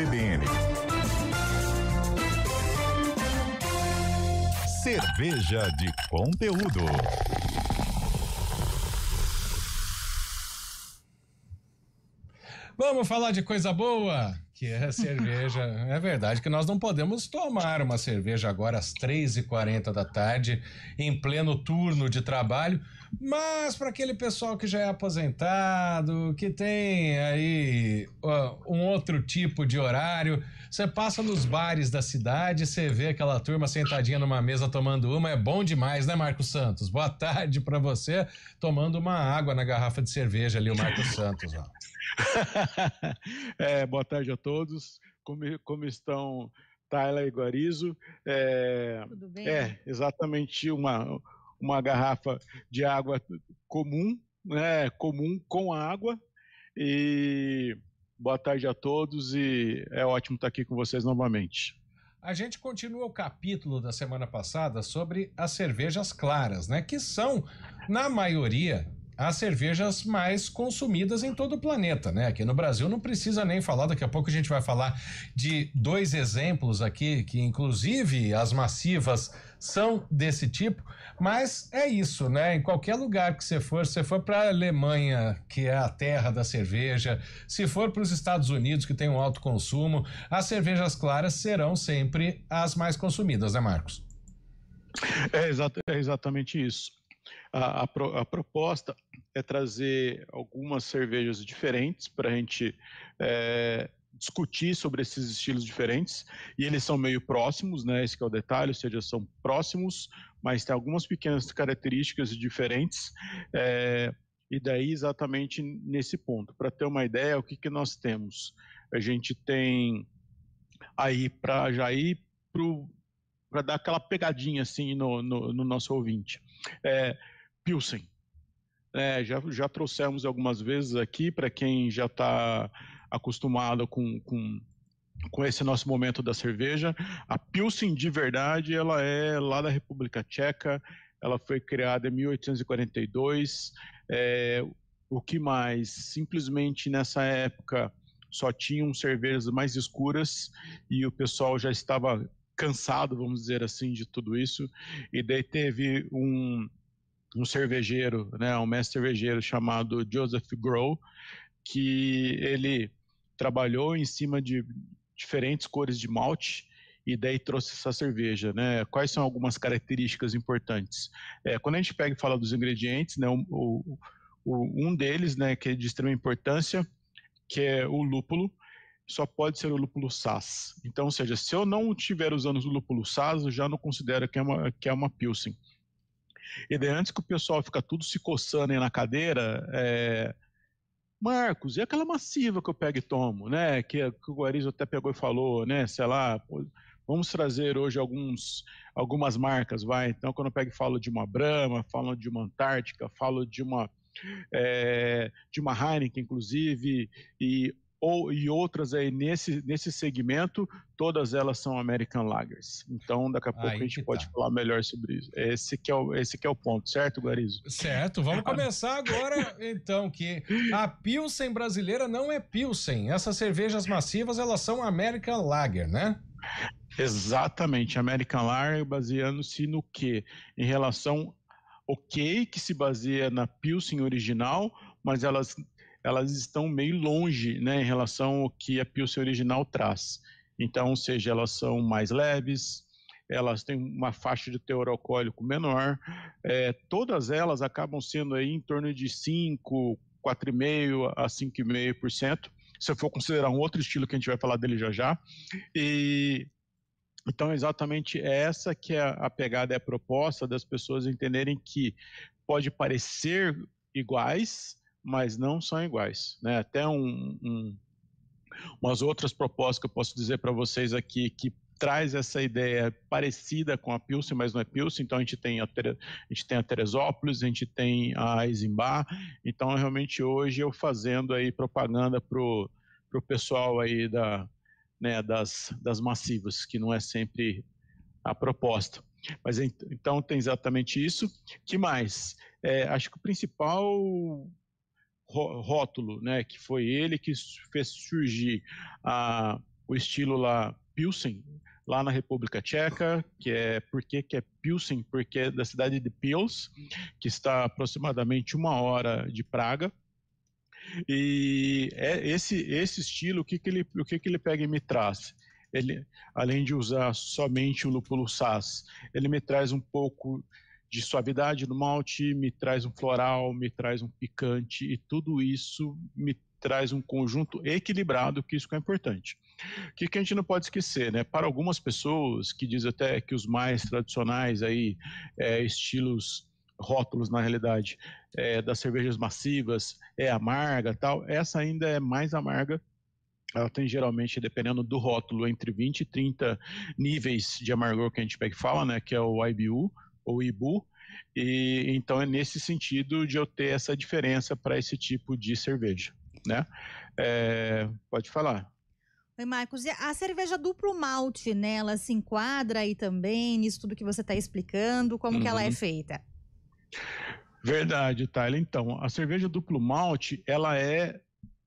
CBN. Cerveja de conteúdo. Vamos falar de coisa boa, que é a cerveja. É verdade que nós não podemos tomar uma cerveja agora às 3h40 da tarde, em pleno turno de trabalho, mas para aquele pessoal que já é aposentado, que tem aí um outro tipo de horário, você passa nos bares da cidade, você vê aquela turma sentadinha numa mesa tomando uma, é bom demais, né, Marcos Santos? Boa tarde para você, tomando uma água na garrafa de cerveja ali, o Marcos Santos, ó. Boa tarde a todos. Como estão Tayla e Guarizo? Tudo bem? Exatamente uma garrafa de água comum, né? Comum com água. E boa tarde a todos e é ótimo estar aqui com vocês novamente. A gente continua o capítulo da semana passada sobre as cervejas claras, né? Que são, na maioria, as cervejas mais consumidas em todo o planeta, né? Aqui no Brasil não precisa nem falar, daqui a pouco a gente vai falar de 2 exemplos aqui, que inclusive as massivas são desse tipo, mas é isso, né? Em qualquer lugar que você for para a Alemanha, que é a terra da cerveja, se for para os Estados Unidos, que tem um alto consumo, as cervejas claras serão sempre as mais consumidas, né, Marcos? É exatamente isso. A proposta é trazer algumas cervejas diferentes para a gente discutir sobre esses estilos diferentes, e eles são meio próximos, né? Esse que é o detalhe, ou seja, são próximos, mas tem algumas pequenas características diferentes, e daí exatamente nesse ponto. Para ter uma ideia, o que nós temos? A gente tem aí para já ir para dar aquela pegadinha assim no nosso ouvinte. Pilsen. Já trouxemos algumas vezes aqui, para quem já está acostumado com esse nosso momento da cerveja. A Pilsen, de verdade, ela é lá da República Tcheca, ela foi criada em 1842. O que mais? Simplesmente nessa época só tinham cervejas mais escuras e o pessoal já estava cansado, vamos dizer assim, de tudo isso, e daí teve um cervejeiro, né, um mestre cervejeiro chamado Joseph Grow, que ele trabalhou em cima de diferentes cores de malte e daí trouxe essa cerveja, né? Quais são algumas características importantes? Quando a gente pega e fala dos ingredientes, né, um deles, né, que é de extrema importância, que é o lúpulo, só pode ser o lúpulo Saaz. Então, ou seja, se eu não estiver usando o lúpulo Saaz, eu já não considero que é uma Pilsen. E daí, antes que o pessoal fica tudo se coçando aí na cadeira, Marcos, e aquela massiva que eu pego e tomo, né? Que o Guarizo até pegou e falou, né? Sei lá, vamos trazer hoje algumas marcas, vai. Então, quando eu pego e falo de uma Brahma, falo de uma Antártica, falo de uma Heineken, inclusive, e outras aí nesse segmento, todas elas são American Lagers. Então, daqui a pouco a gente pode falar melhor sobre isso. Esse que é o ponto, certo, Guarizo? Certo, vamos começar agora, então, que a Pilsen brasileira não é Pilsen. Essas cervejas massivas, elas são American Lager, né? Exatamente, American Lager, baseando-se no quê? Em relação que se baseia na Pilsen original, mas elas estão meio longe, né, em relação ao que a Pilsen original traz. Então, ou seja, elas são mais leves, elas têm uma faixa de teor alcoólico menor, todas elas acabam sendo aí em torno de 4,5% a 5,5%, se eu for considerar um outro estilo que a gente vai falar dele já. Então, exatamente essa que é a pegada, é a proposta das pessoas entenderem que pode parecer iguais, mas não são iguais, né? Até umas outras propostas que eu posso dizer para vocês aqui, que traz essa ideia parecida com a Pilsen, mas não é Pilsen. Então a gente tem a Teresópolis, a gente tem a Eisenbach. Então realmente hoje eu fazendo aí propaganda pro pessoal aí das massivas, que não é sempre a proposta. Mas então tem exatamente isso. Que mais? Acho que o principal rótulo, né, que foi ele que fez surgir o estilo lá Pilsen, lá na República Tcheca, por que é Pilsen? Porque é da cidade de Pils, que está aproximadamente 1 hora de Praga. E esse estilo, o que ele pega e me traz? Ele, além de usar somente o lúpulo SAS, ele me traz um pouco de suavidade no malte, me traz um floral, me traz um picante, e tudo isso me traz um conjunto equilibrado, que isso que é importante. O que a gente não pode esquecer, né? Para algumas pessoas que dizem até que os mais tradicionais aí, estilos, rótulos na realidade, das cervejas massivas é amarga, tal, essa ainda é mais amarga. Ela tem geralmente, dependendo do rótulo, entre 20 e 30 níveis de amargor que a gente pega e fala, né, que é o IBU ou IBU, e então é nesse sentido de eu ter essa diferença para esse tipo de cerveja, né? Pode falar. Oi, Marcos, e a cerveja duplo malte, né, ela se enquadra aí também nisso tudo que você está explicando, como que ela é feita? Verdade, Tyler. Então, a cerveja duplo malte, ela é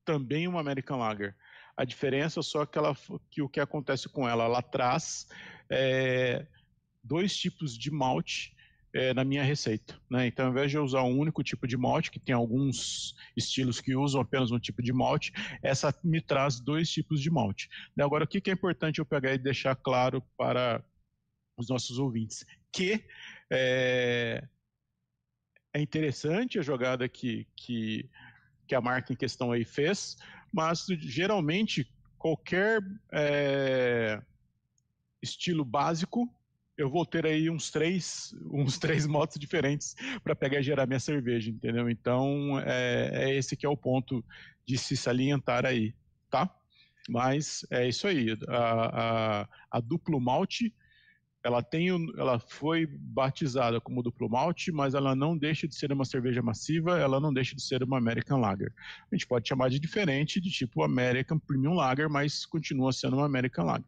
também uma American Lager. A diferença só que o que acontece com ela, ela traz 2 tipos de malte na minha receita, né? Então, ao invés de eu usar um único tipo de malte, que tem alguns estilos que usam apenas um tipo de malte, essa me traz 2 tipos de malte. Agora, o que é importante eu pegar e deixar claro para os nossos ouvintes? Que é interessante a jogada que a marca em questão aí fez, mas geralmente qualquer estilo básico, eu vou ter aí uns três modos diferentes para pegar e gerar minha cerveja, entendeu? Então, esse que é o ponto de se salientar aí, tá? Mas é isso aí, a duplo malte, ela foi batizada como duplo malte, mas ela não deixa de ser uma cerveja massiva, ela não deixa de ser uma American Lager. A gente pode chamar de diferente, de tipo American Premium Lager, mas continua sendo uma American Lager.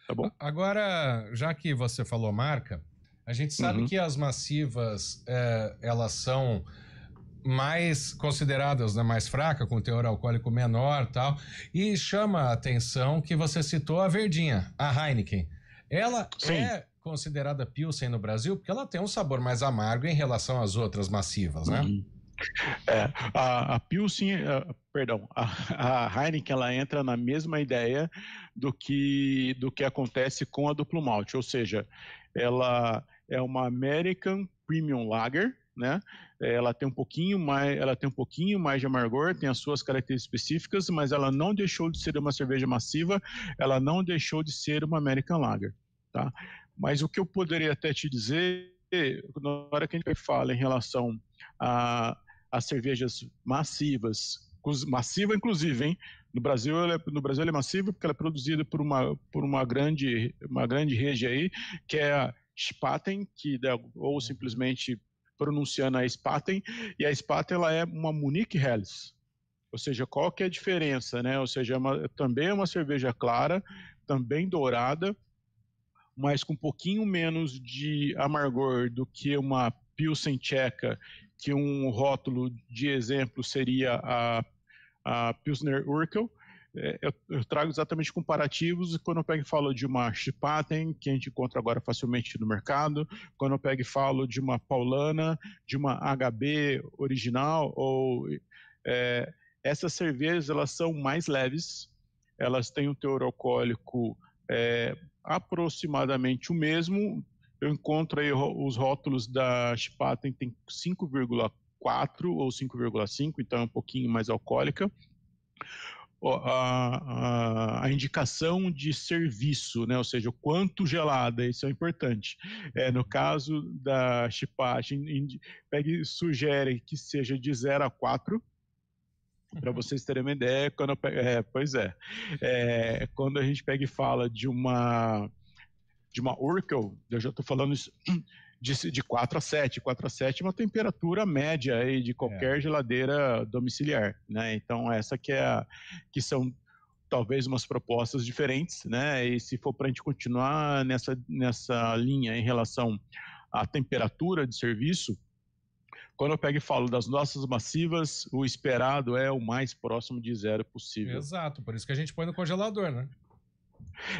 Tá bom? Agora, já que você falou marca, a gente sabe que as massivas, elas são mais consideradas, né, mais fraca, com teor alcoólico menor e tal, e chama a atenção que você citou a verdinha, a Heineken. Ela é considerada Pilsen no Brasil porque ela tem um sabor mais amargo em relação às outras massivas, né? A Pilsen, a Heineken, ela entra na mesma ideia do que acontece com a duplo malte, ou seja, ela é uma American Premium Lager, né? Ela tem um pouquinho mais de amargor, tem as suas características específicas, mas ela não deixou de ser uma cerveja massiva, ela não deixou de ser uma American Lager, tá? Mas o que eu poderia até te dizer, na hora que a gente fala em relação as cervejas massivas, massiva inclusive, hein? No Brasil ela é massiva porque ela é produzida por uma grande rede aí, que é a Spaten, ou simplesmente pronunciando a Spaten, e a Spaten ela é uma Munich Helles. Ou seja, qual que é a diferença, né? Ou seja, também é uma cerveja clara, também dourada, mas com um pouquinho menos de amargor do que uma Pilsen tcheca, que um rótulo de exemplo seria a Pilsner Urquell. Eu trago exatamente comparativos quando eu pego e falo de uma Spaten, que a gente encontra agora facilmente no mercado, quando eu pego e falo de uma Paulana, de uma HB original, essas cervejas elas são mais leves, elas têm um teor alcoólico aproximadamente o mesmo. Eu encontro aí os rótulos da Spaten tem 5,4 ou 5,5, então é um pouquinho mais alcoólica. A indicação de serviço, né? Ou seja, o quanto gelada, isso é importante. No caso da Spaten, sugere que seja de 0 a 4, para vocês terem uma ideia. Quando a gente pega e fala de uma Urquell, eu já estou falando isso, de 4 a 7. 4 a 7 é uma temperatura média aí de qualquer geladeira domiciliar, né? Então essa que são talvez umas propostas diferentes, né? E se for para a gente continuar nessa linha em relação à temperatura de serviço, quando eu pego e falo das nossas massivas, o esperado é o mais próximo de 0 possível. Exato, por isso que a gente põe no congelador, né?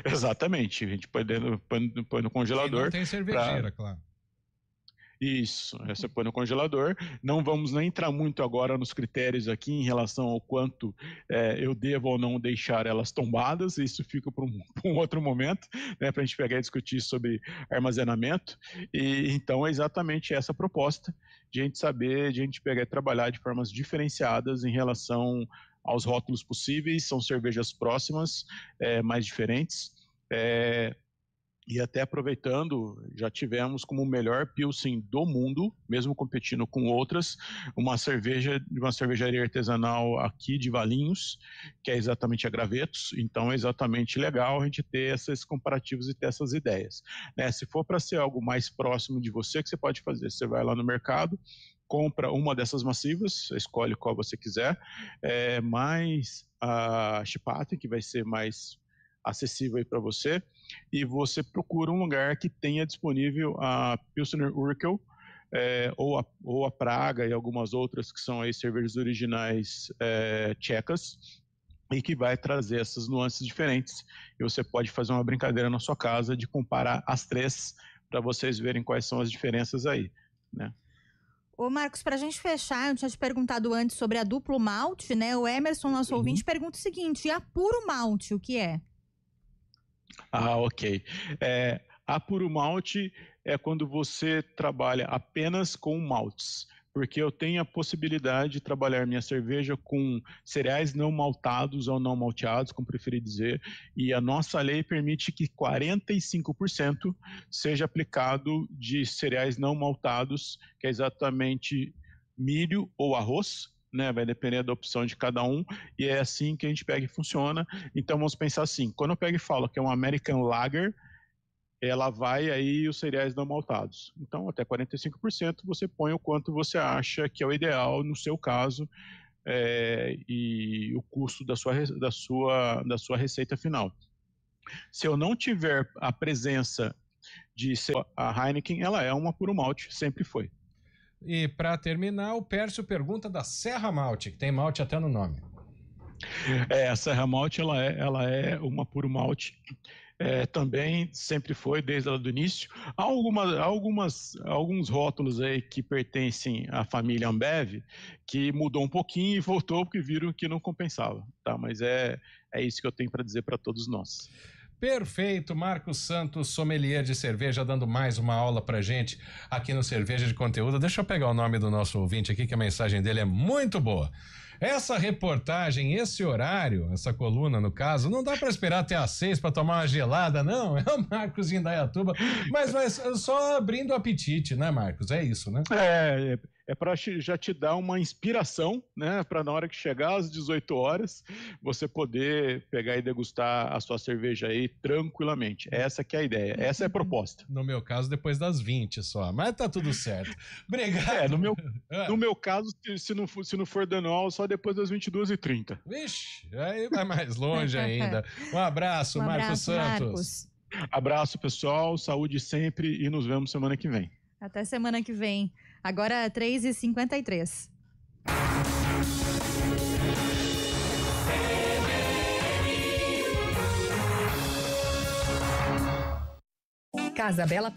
Exatamente, a gente põe no congelador. Não tem cervejeira, claro. Isso, você põe no congelador. Não vamos nem entrar muito agora nos critérios aqui em relação ao quanto eu devo ou não deixar elas tombadas. Isso fica para um outro momento, né, para a gente pegar e discutir sobre armazenamento. E então é exatamente essa proposta de a gente saber, de a gente pegar e trabalhar de formas diferenciadas em relação aos rótulos possíveis. São cervejas próximas, mais diferentes. E até aproveitando, já tivemos como o melhor Pilsen do mundo, mesmo competindo com outras, uma cervejaria artesanal aqui de Valinhos, que é exatamente a Gravetos. Então é exatamente legal a gente ter esses comparativos e ter essas ideias, né? Se for para ser algo mais próximo de você, que você pode fazer? Você vai lá no mercado, compra uma dessas massivas, escolhe qual você quiser, mais a Chipate, que vai ser mais acessível para você, e você procura um lugar que tenha disponível a Pilsner Urquell, ou a Praga e algumas outras que são aí cervejas originais tchecas, e que vai trazer essas nuances diferentes. E você pode fazer uma brincadeira na sua casa de comparar as três para vocês verem quais são as diferenças aí, né? Ô Marcos, para a gente fechar, eu tinha te perguntado antes sobre a duplo malte, né? O Emerson, nosso ouvinte, pergunta o seguinte: e a puro malte, o que é? Ok. A puro malte é quando você trabalha apenas com maltes, porque eu tenho a possibilidade de trabalhar minha cerveja com cereais não maltados ou não malteados, como preferir dizer, e a nossa lei permite que 45% seja aplicado de cereais não maltados, que é exatamente milho ou arroz, né? Vai depender da opção de cada um, e é assim que a gente pega e funciona. Então vamos pensar assim, quando eu pego e falo que é um American Lager, ela vai aí os cereais não maltados. Então até 45% você põe o quanto você acha que é o ideal no seu caso, e o custo da sua receita final. Se eu não tiver a presença de a Heineken, ela é uma puro malte, sempre foi. E para terminar, o Pércio pergunta da Serra Malte, que tem malte até no nome. A Serra Malte, ela é uma puro malte. Também sempre foi, desde lá do início. Há alguns rótulos aí que pertencem à família Ambev, que mudou um pouquinho e voltou porque viram que não compensava. Tá? Mas é isso que eu tenho para dizer para todos nós. Perfeito, Marcos Santos, sommelier de cerveja, dando mais uma aula pra gente aqui no Cerveja de Conteúdo. Deixa eu pegar o nome do nosso ouvinte aqui, que a mensagem dele é muito boa. Essa reportagem, esse horário, essa coluna no caso, não dá para esperar até às 6 para tomar uma gelada, não. É o Marcos de Indaiatuba, mas vai só abrindo o apetite, né, Marcos? É isso, né? É para já te dar uma inspiração, né? Para na hora que chegar às 18 horas, você poder pegar e degustar a sua cerveja aí tranquilamente. Essa que é a ideia, essa é a proposta. No meu caso, depois das 20 só, mas tá tudo certo. Obrigado. No meu caso, se não for dando aula, só depois das 22h30. Vixe, aí vai mais longe ainda. Um abraço, Marcos Santos. Abraço, pessoal, saúde sempre e nos vemos semana que vem. Até semana que vem. Agora 3h53. Casa Bela